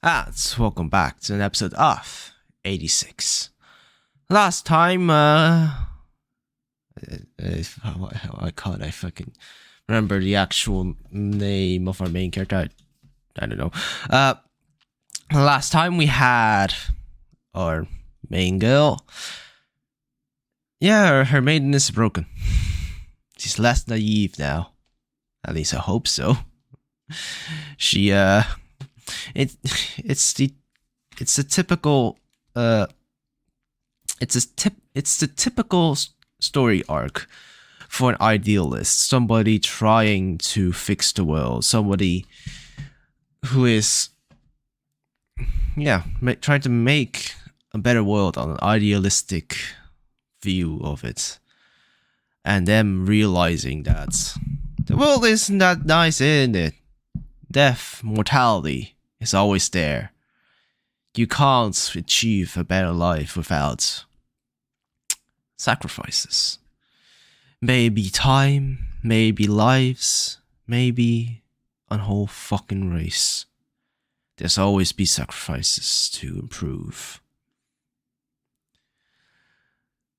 Welcome back to an episode of 86. Last time, I can't, I fucking remember the actual name of our main character. I don't know. Last time we had our main girl. Yeah, her maiden is broken. She's less naive now. At least I hope so. She, it's the typical it's the typical story arc for an idealist, somebody trying to fix the world, somebody who is trying to make a better world on an idealistic view of it, and them realizing that the world isn't that nice, isn't it? Death, mortality is always there. You can't achieve a better life without sacrifices. Maybe time, maybe lives, maybe a whole fucking race. There's always be sacrifices to improve.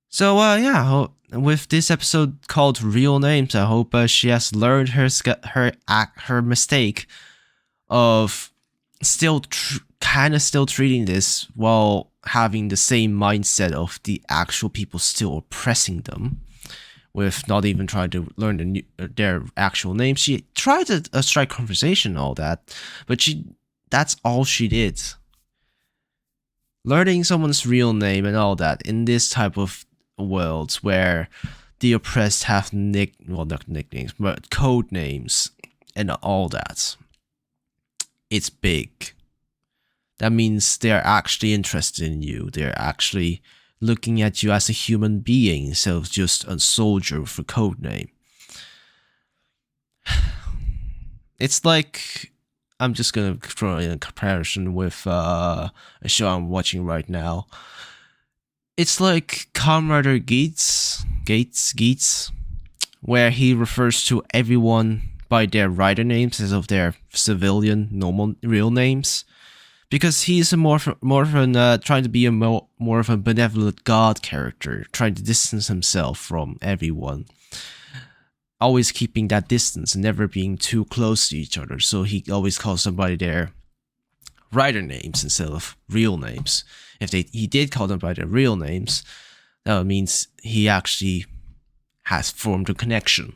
So, with this episode called Real Names, I hope she has learned her mistake of still treating this while having the same mindset of the actual people still oppressing them, with not even trying to learn their actual names. She tried a strike conversation and all that, but that's all she did. Learning someone's real name and all that in this type of world where the oppressed have not nicknames, but code names and all that. It's big. That means they're actually interested in you. They're actually looking at you as a human being instead of just a soldier with a code name. It's like, I'm just gonna throw in a comparison with a show I'm watching right now. It's like Comrade Gates, where he refers to everyone by their writer names instead of their civilian, normal, real names. Because he's more of an trying to be more of a benevolent god character, trying to distance himself from everyone, always keeping that distance and never being too close to each other. So he always calls somebody their writer names instead of real names. If he did call them by their real names, that means he actually has formed a connection.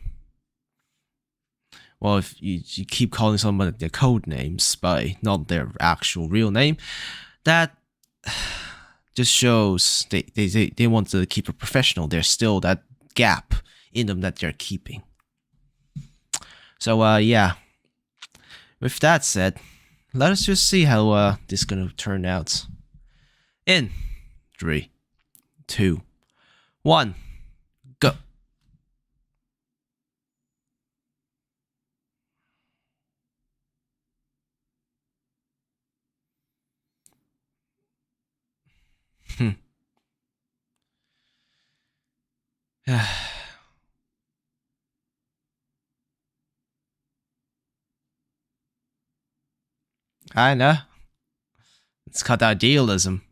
Well, if you keep calling someone their code names by not their actual real name, that just shows they want to keep it professional. There's still that gap in them that they're keeping. So, with that said, let us just see how this is going to turn out. In 3, 2, 1, go. I know. It's called idealism.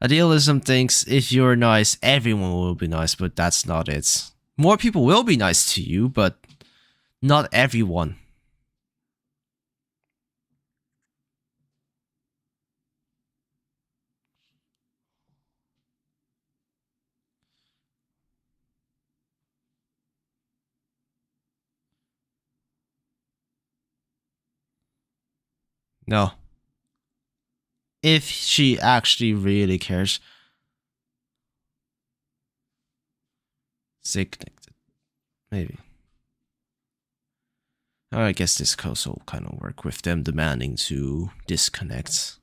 Idealism thinks if you're nice, everyone will be nice, but that's not it. More people will be nice to you, but not everyone. No. If she actually really cares. Stay connected. Maybe. I guess this could also kind of work with them demanding to disconnect.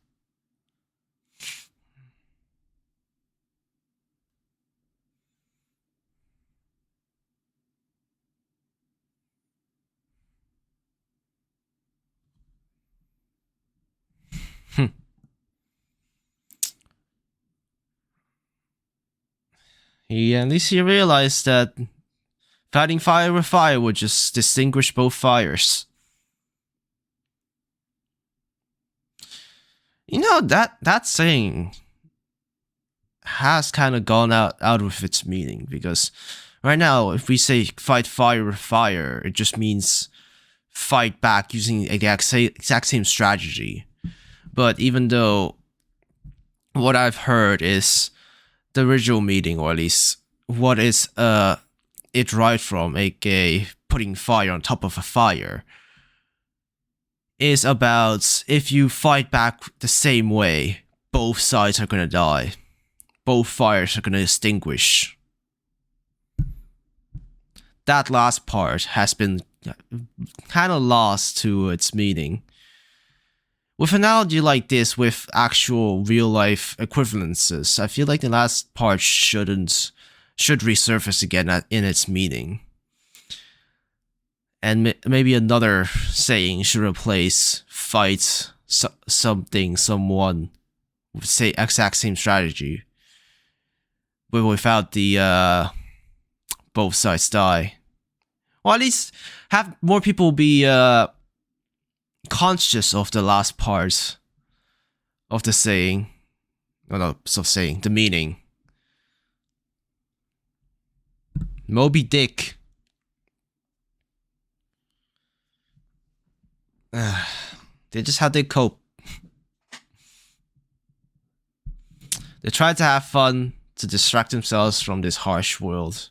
At least he realized that fighting fire with fire would just distinguish both fires. That saying has kind of gone out of its meaning, because right now, if we say fight fire with fire, it just means fight back using the exact same strategy. But even though what I've heard is the original meaning, or at least what is it derived from, aka putting fire on top of a fire, is about if you fight back the same way, both sides are gonna die. Both fires are gonna extinguish. That last part has been kind of lost to its meaning. With an analogy like this, with actual real-life equivalences, I feel like the last part should resurface again in its meaning. And maybe another saying should replace fight someone with say exact same strategy, but without the both sides die. Or at least have more people be conscious of the last part of the saying. The meaning. Moby Dick. They just how they cope. They try to have fun to distract themselves from this harsh world.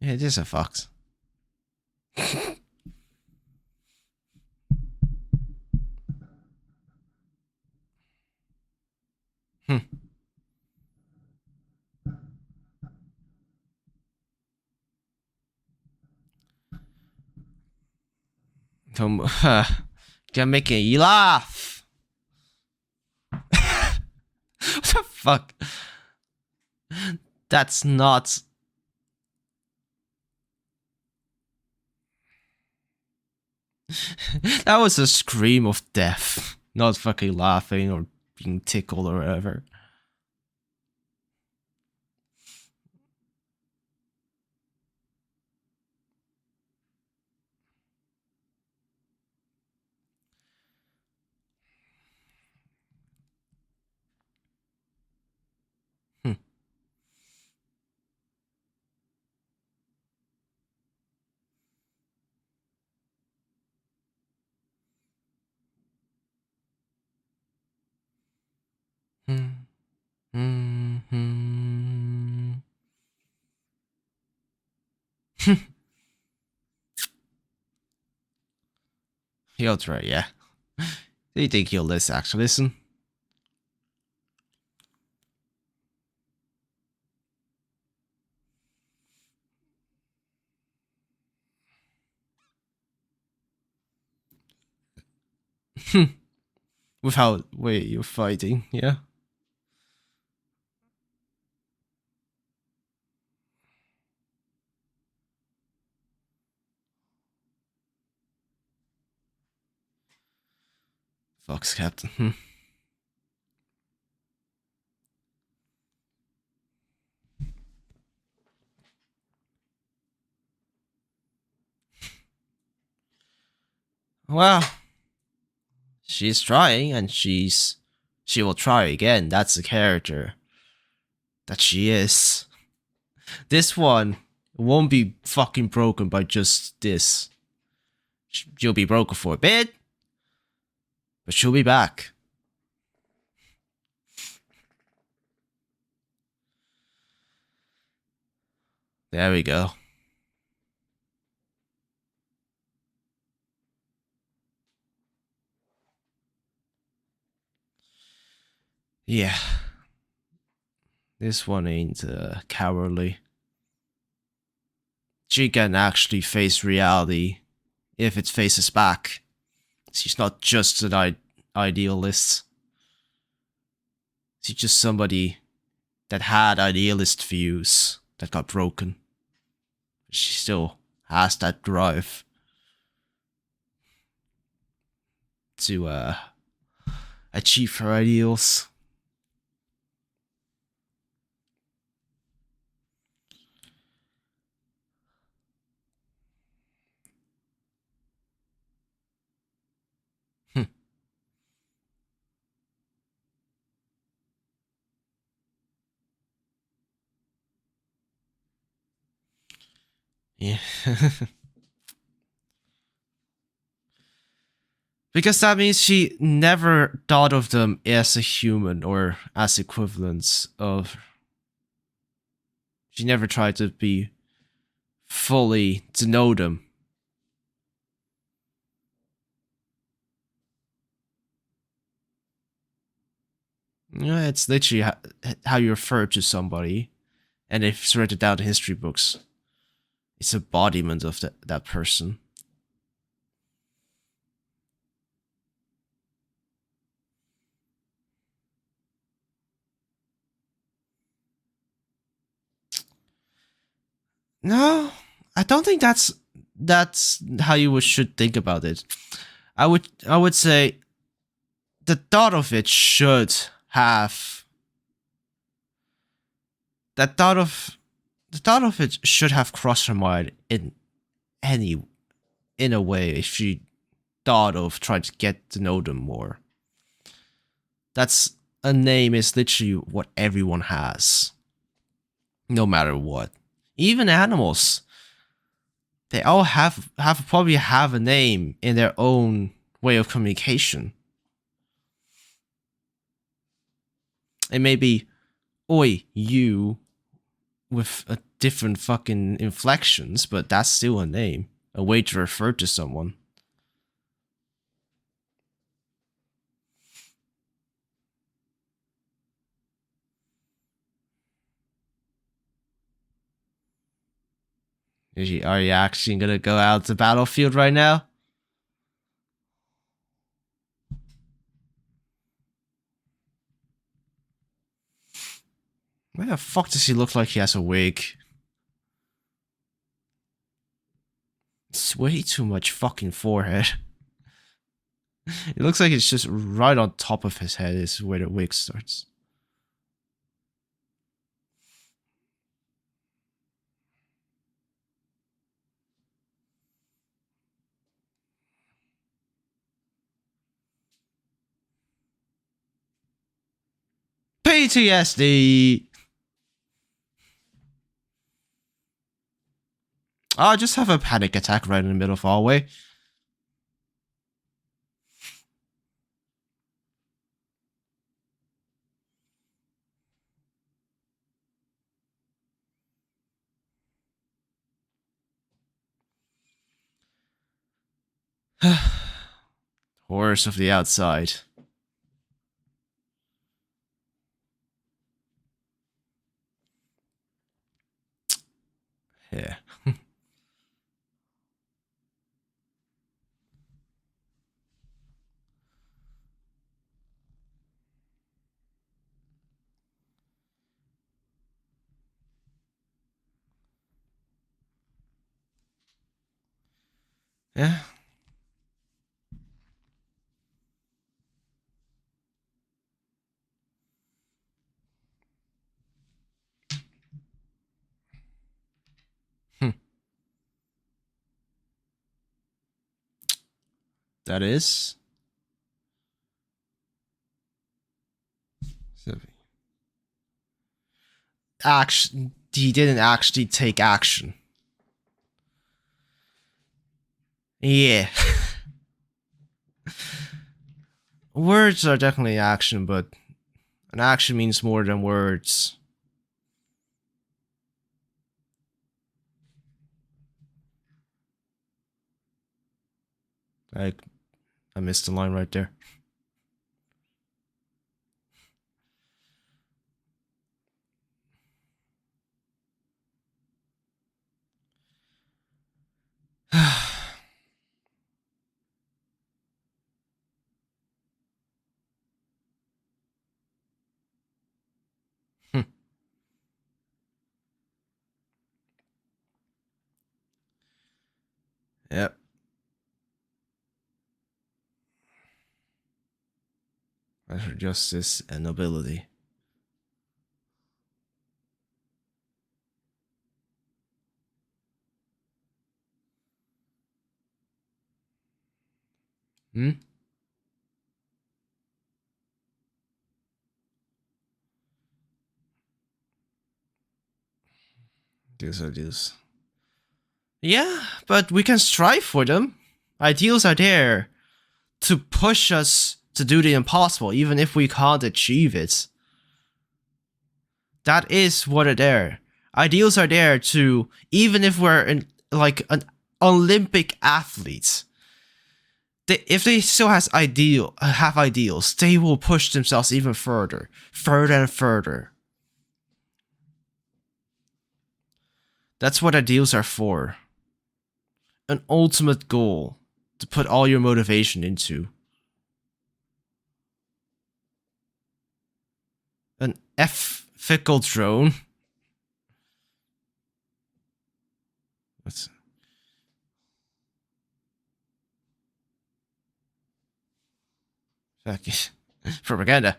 Yeah, it is a fox. Gonna make you laugh. What the fuck? That's not. That was a scream of death, not fucking laughing or being tickled or whatever. He'll try, yeah. Do you think he'll actually listen? With how way you're fighting, yeah. Fox Captain. Well, she's trying, and she will try again. That's the character that she is. This one won't be fucking broken by just this. She'll be broken for a bit, but she'll be back. There we go. Yeah. This one ain't cowardly. She can actually face reality if it faces back. She's not just an idealist. She's just somebody that had idealist views that got broken. She still has that drive to achieve her ideals. Yeah. Because that means she never thought of them as a human or as equivalents of. She never tried to be fully to know them. Yeah, it's literally how you refer to somebody, and if it's written down in history books, it's embodiment of that person. No, I don't think that's how you should think about it. I would say the thought of it should have that thought of the thought of it should have crossed her mind in a way if she thought of trying to get to know them more. That's a name is literally what everyone has, no matter what. Even animals, they all have probably have a name in their own way of communication. It may be, oi, you, with a different fucking inflections, but that's still a name, a way to refer to someone. Are you actually gonna go out to the battlefield right now? Why the fuck does he look like he has a wig? It's way too much fucking forehead. It looks like it's just right on top of his head is where the wig starts. PTSD! I'll just have a panic attack right in the middle of hallway. Horrors of the outside. Yeah. Yeah. Hmm. That is. Action. He didn't actually take action. Yeah. Words are definitely action, but an action means more than words. I missed the line right there. Yep. Natural justice and nobility. Hmm? These are these. Yeah, but we can strive for them. Ideals are there to push us to do the impossible, even if we can't achieve it. That is what are there. Ideals are there to, even if we're like an Olympic athlete, if they still have ideals, they will push themselves even further and further. That's what ideals are for. An ultimate goal to put all your motivation into. An ethical drone. What's propaganda?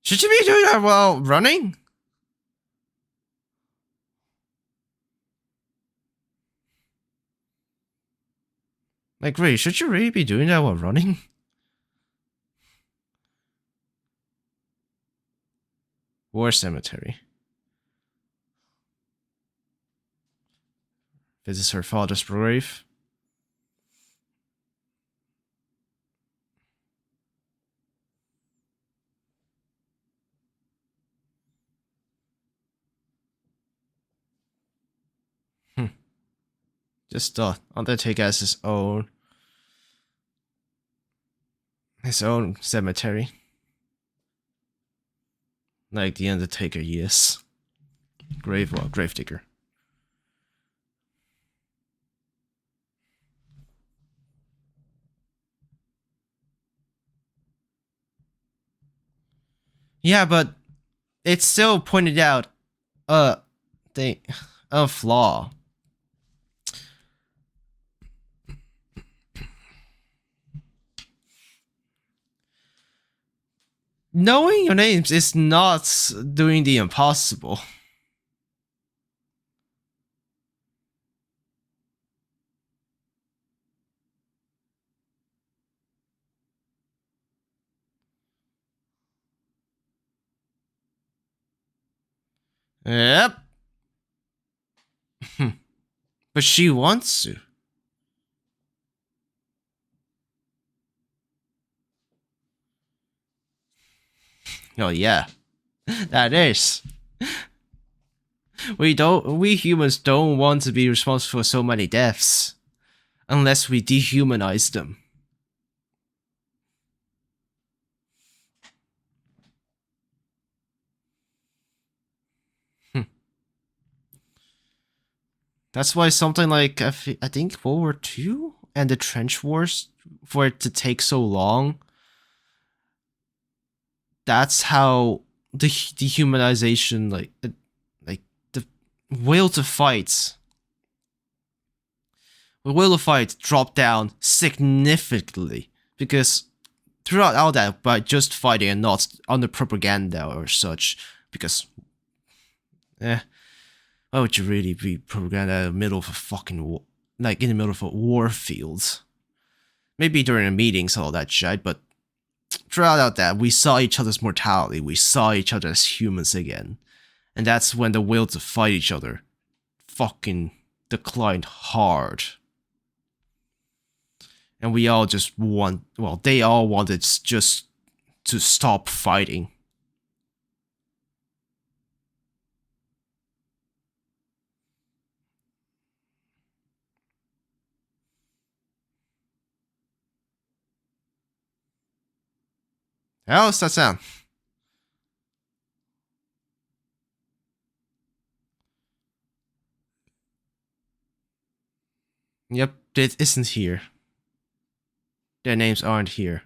Should you be doing that while running? Like, really, should you really be doing that while running? War cemetery. Visits her father's grave. Just Undertaker has his own cemetery. Like the Undertaker, yes. Gravedigger. Yeah, but it's still pointed out a flaw. Knowing your names is not doing the impossible. Yep. But she wants to. Oh yeah. That is. We humans don't want to be responsible for so many deaths. Unless we dehumanize them. That's why something like, I think World War II and the Trench Wars, for it to take so long, that's how the dehumanization, like the will to fight, dropped down significantly. Because throughout all that, by just fighting and not under propaganda or such, because, why would you really be propaganda in the middle of a fucking war? Like, in the middle of a war field? Maybe during the meetings, all that shit, but throughout that, we saw each other's mortality. We saw each other as humans again. And that's when the will to fight each other fucking declined hard. And we all just they all wanted just to stop fighting. How does that sound? Yep, it isn't here. Their names aren't here.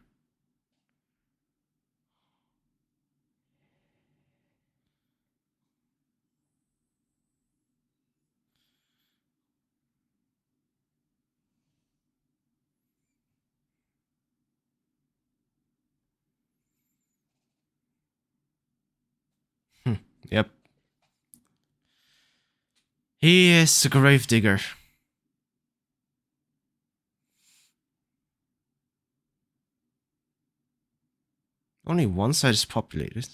Yep. He is a gravedigger. Only one side is populated.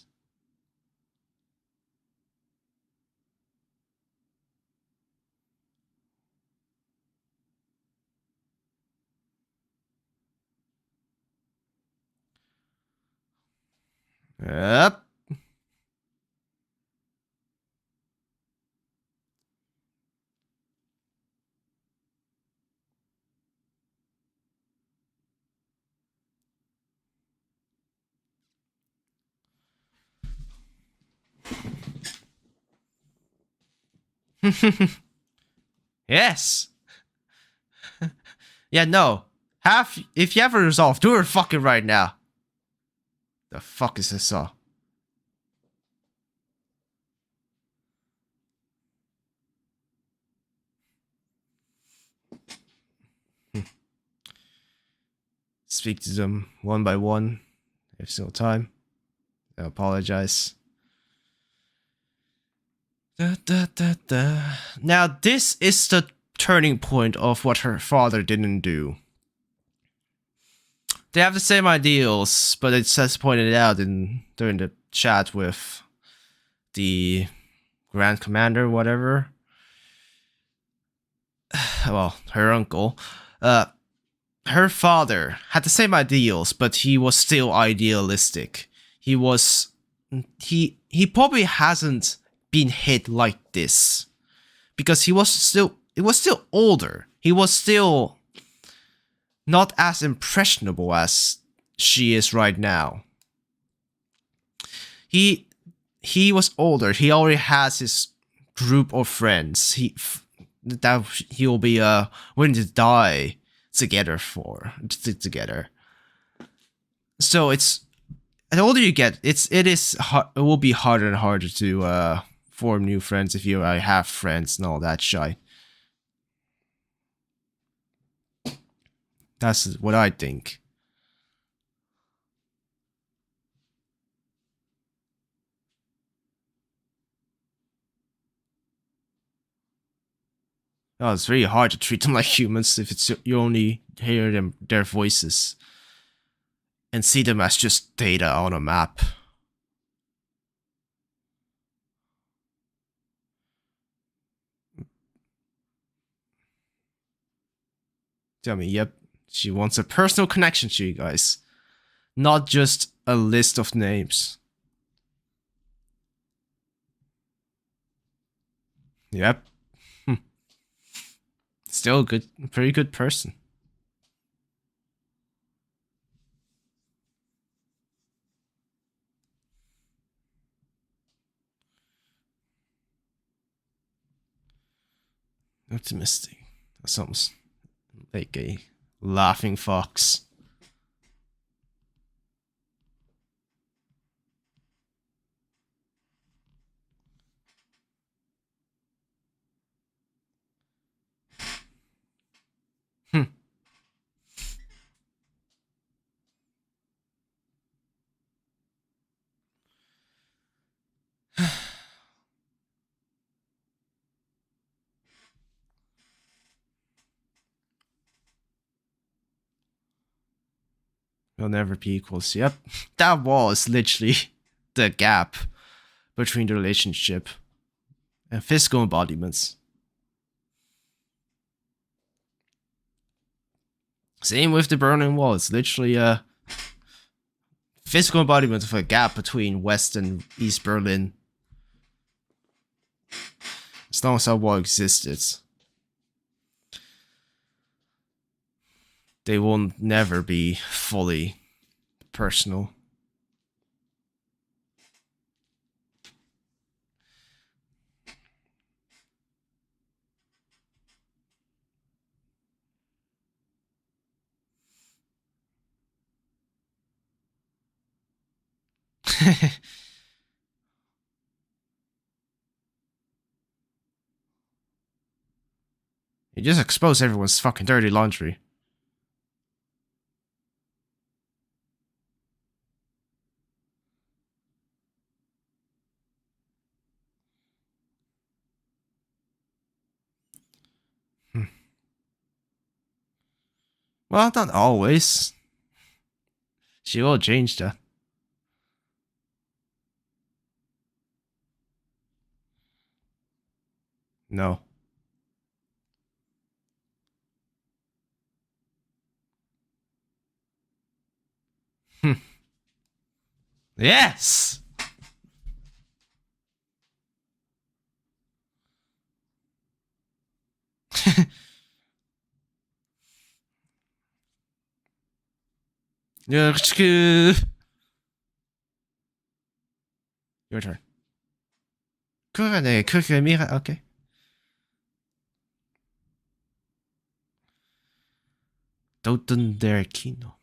Yep. Yes. Yeah, no. If you have a resolve, do it fucking right now. The fuck is this all? Speak to them one by one. Every single time. I apologize. Now, this is the turning point of what her father didn't do. They have the same ideals, but it's as pointed out during the chat with the Grand Commander, whatever. Well, her uncle. Her father had the same ideals, but he was still idealistic. He probably hasn't been hit like this because he was still older. He was still not as impressionable as she is right now. He was older. He already has his group of friends. He'll be willing to die together. So the older you get, it will be harder and harder to form new friends if you have friends and all that shit. That's what I think. Oh, it's very hard to treat them like humans if you only hear their voices and see them as just data on a map. Tell me, yep, she wants a personal connection to you guys, not just a list of names. Yep. Still a pretty good person. Optimistic. That's almost like a laughing fox. Will never be equals. Yep. That wall is literally the gap between the relationship and physical embodiments. Same with the Berlin Wall. It's literally a physical embodiment of a gap between West and East Berlin. As long as that wall existed, they will never be fully personal. You just expose everyone's fucking dirty laundry. Well, not always. She will change that. No. Yes! Your turn. Okay. Toten der Kino.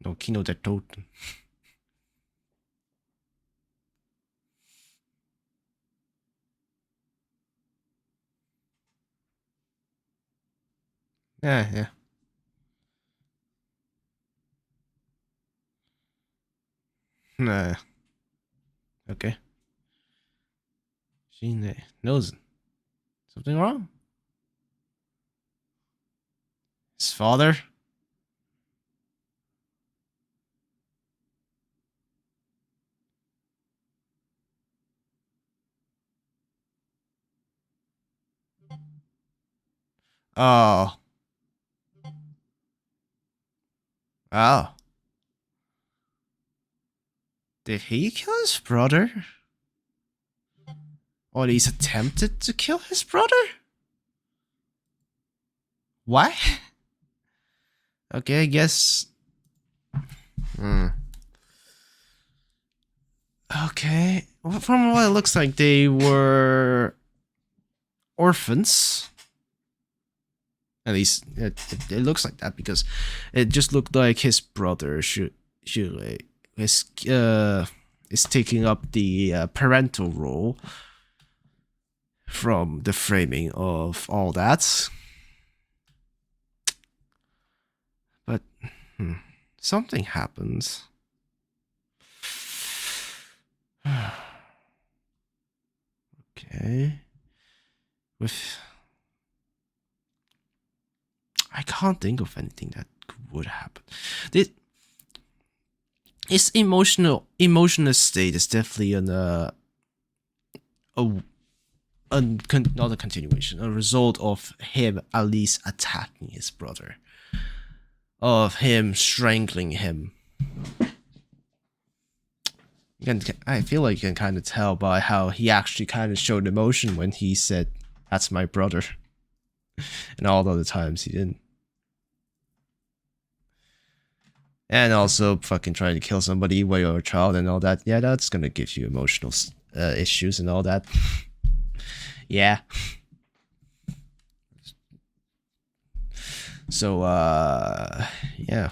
No, Kino der Toten. Yeah. Nah. Okay. She knows something wrong. His father? Oh. Oh. Did he kill his brother? Or at least attempted to kill his brother? What? Okay, I guess. Okay. Well, from what it looks like, they were orphans. At least it looks like that, because it just looked like his brother is taking up the parental role from the framing of all that. But something happens. Okay. I can't think of anything that would happen. His emotional state is definitely not a continuation, a result of him at least attacking his brother, of him strangling him. I feel like you can kind of tell by how he actually kind of showed emotion when he said, "That's my brother," and all the other times he didn't. And also fucking trying to kill somebody while you're a child and all that. Yeah, that's gonna give you emotional issues and all that. Yeah. So, yeah.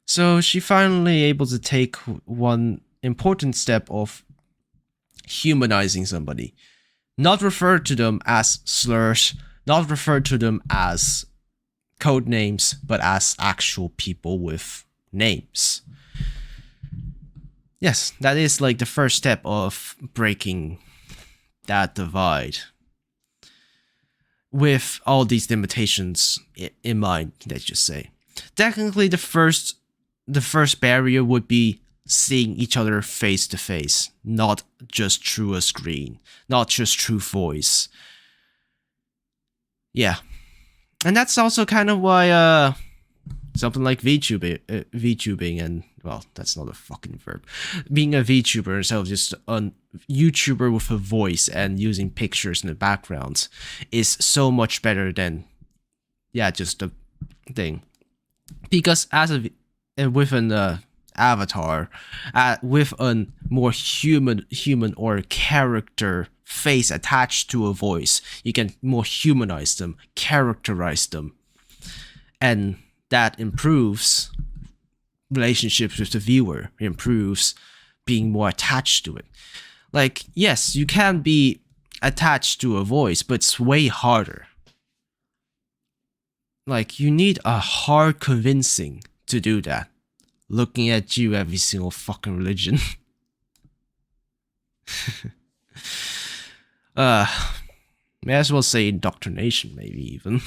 So she finally able to take one important step of humanizing somebody. Not refer to them as slurs, not refer to them as code names, but as actual people with names. Yes, that is like the first step of breaking that divide. With all these limitations in mind, let's just say. Technically, the first barrier would be seeing each other face to face, not just through a screen, not just through voice. Yeah. And that's also kind of why something like VTubing and, well, that's not a fucking verb. Being a VTuber instead of just a YouTuber with a voice and using pictures in the background is so much better than, just a thing. Because with an avatar, with a more human or character face attached to a voice, you can more humanize them, characterize them, and that improves relationships with the viewer, improves being more attached to it. Like, yes, you can be attached to a voice, but it's way harder. Like, you need a hard convincing to do that. Looking at you every single fucking religion. May as well say indoctrination, maybe even.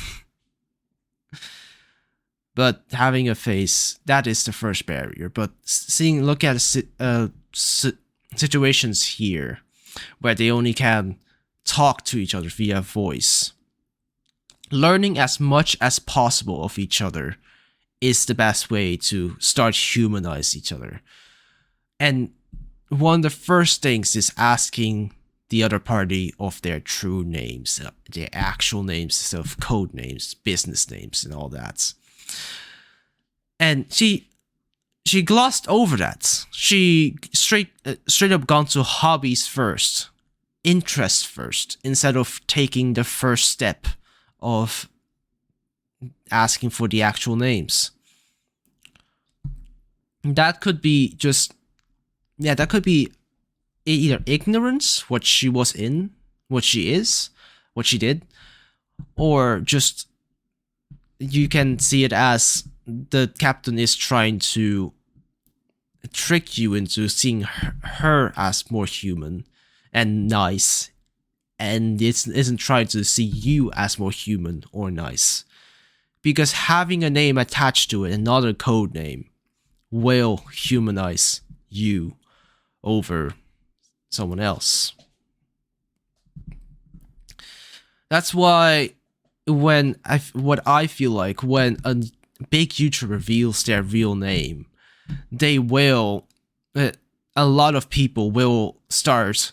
But having a face, that is the first barrier. But look at situations here where they only can talk to each other via voice. Learning as much as possible of each other is the best way to start humanize each other. And one of the first things is asking the other party of their true names, their actual names instead of code names, business names, and all that. And she glossed over that. She straight up gone to hobbies first, interests first, instead of taking the first step of asking for the actual names. That could be that could be either ignorance, what she was in, what she is, what she did, or just you can see it as the captain is trying to trick you into seeing her as more human and nice, and it isn't trying to see you as more human or nice. Because having a name attached to it, another code name, will humanize you over someone else. That's why what I feel like when a big YouTuber reveals their real name, they will, a lot of people will start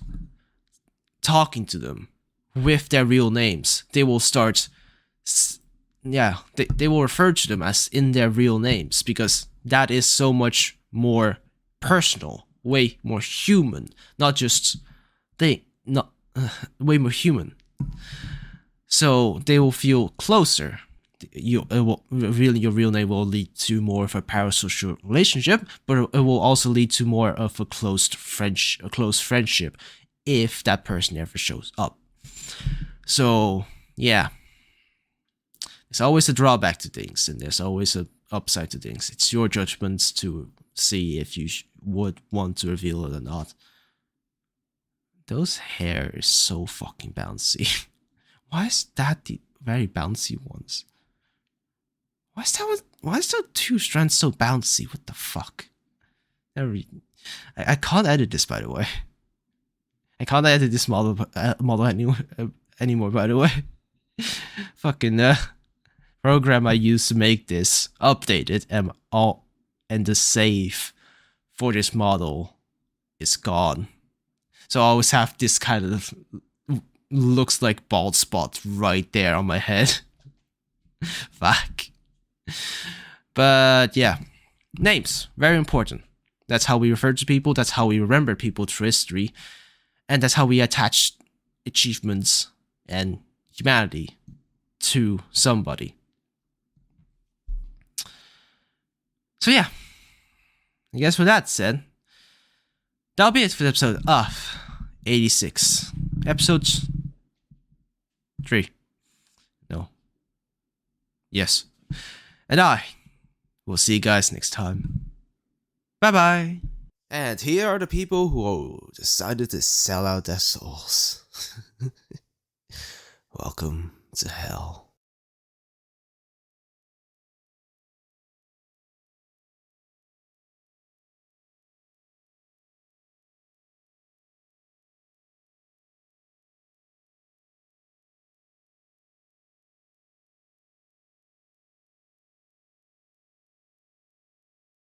talking to them with their real names. They will start, they will refer to them as in their real names, because that is so much more personal, way more human, not just way more human. So they will feel closer. Your real name will lead to more of a parasocial relationship, but it will also lead to more of a close friendship if that person ever shows up. So yeah, there's always a drawback to things, and there's always an upside to things. It's your judgment to see if you would want to reveal it or not. Those hair is so fucking bouncy. Why is that the very bouncy ones? Why is the two strands so bouncy? What the fuck? I can't edit this, by the way. I can't edit this model anymore, by the way. Fucking program I used to make this updated, and the save for this model is gone. So I always have this kind of looks like bald spot right there on my head. Fuck. But yeah, names, very important. That's how we refer to people, that's how we remember people through history, and that's how we attach achievements and humanity to somebody. So yeah, I guess with that said, that'll be it for the episode of 86. Episode 3. No. Yes. And I will see you guys next time. Bye bye. And here are the people who decided to sell out their souls. Welcome to hell.